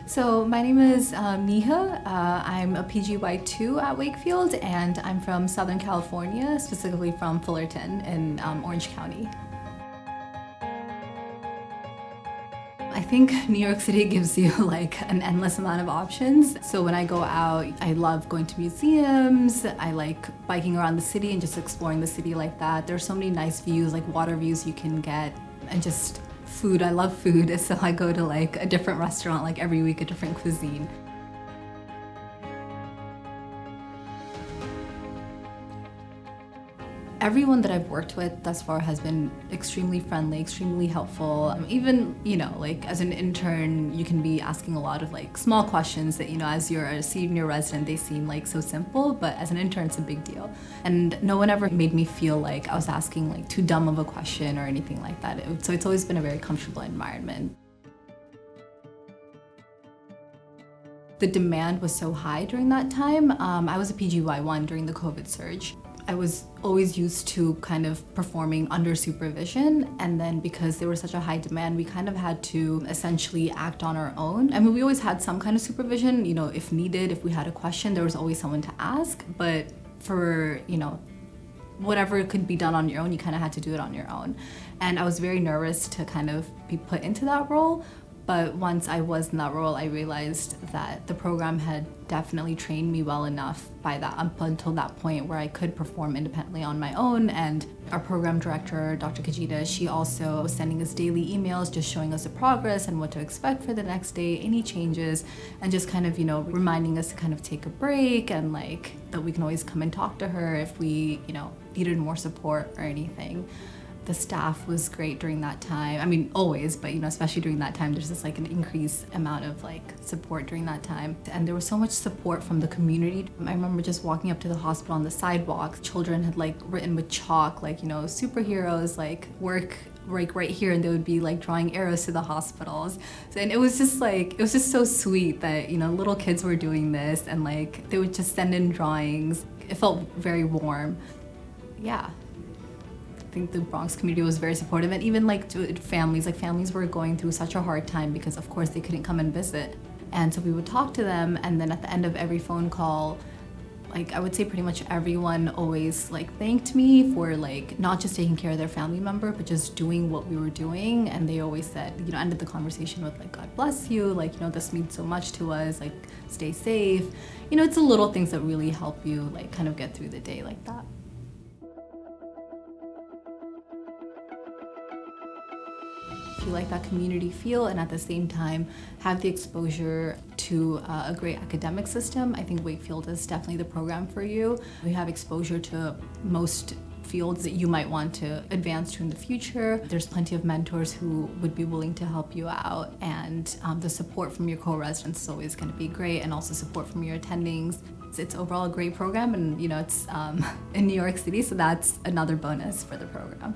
So my name is Niha. I'm a PGY-2 at Wakefield, and I'm from Southern California, specifically from Fullerton in Orange County. I think New York City gives you like an endless amount of options. So when I go out, I love going to museums. I like biking around the city and just exploring the city like that. There's so many nice views, like water views you can get, and just food. I love food, so I go to like a different restaurant like every week, a different cuisine. Everyone that I've worked with thus far has been extremely friendly, extremely helpful. Even, like as an intern, you can be asking a lot of like small questions that, as you're a senior resident, they seem like so simple, but as an intern, it's a big deal. And no one ever made me feel like I was asking like too dumb of a question or anything like that. So it's always been a very comfortable environment. The demand was so high during that time. I was a PGY-1 during the COVID surge. I was always used to kind of performing under supervision, and then because there was such a high demand, we kind of had to essentially act on our own. I mean, we always had some kind of supervision, if needed, if we had a question, there was always someone to ask, but for, whatever could be done on your own, you kind of had to do it on your own. And I was very nervous to kind of be put into that role. But once I was in that role, I realized that the program had definitely trained me well enough up until that point where I could perform independently on my own. And our program director, Dr. Kajita, she also was sending us daily emails, just showing us the progress and what to expect for the next day, any changes, and just kind of, reminding us to kind of take a break and like that we can always come and talk to her if we, needed more support or anything. The staff was great during that time. I mean, always, but especially during that time, there's just like an increased amount of like support during that time. And there was so much support from the community. I remember just walking up to the hospital on the sidewalk. Children had like written with chalk, like, superheroes like work right here, and they would be like drawing arrows to the hospitals. And it was just so sweet that, little kids were doing this, and like they would just send in drawings. It felt very warm. Yeah. I think the Bronx community was very supportive, and even like to families were going through such a hard time because of course they couldn't come and visit. And so we would talk to them, and then at the end of every phone call, like I would say pretty much everyone always like thanked me for like not just taking care of their family member, but just doing what we were doing. And they always said, ended the conversation with like, God bless you, like, this means so much to us, like stay safe. It's the little things that really help you like kind of get through the day like that. You like that community feel and at the same time have the exposure to a great academic system, I think Wakefield is definitely the program for you. We have exposure to most fields that you might want to advance to in the future. There's plenty of mentors who would be willing to help you out, and the support from your co-residents is always going to be great, and also support from your attendings. It's overall a great program, and it's in New York City, so that's another bonus for the program.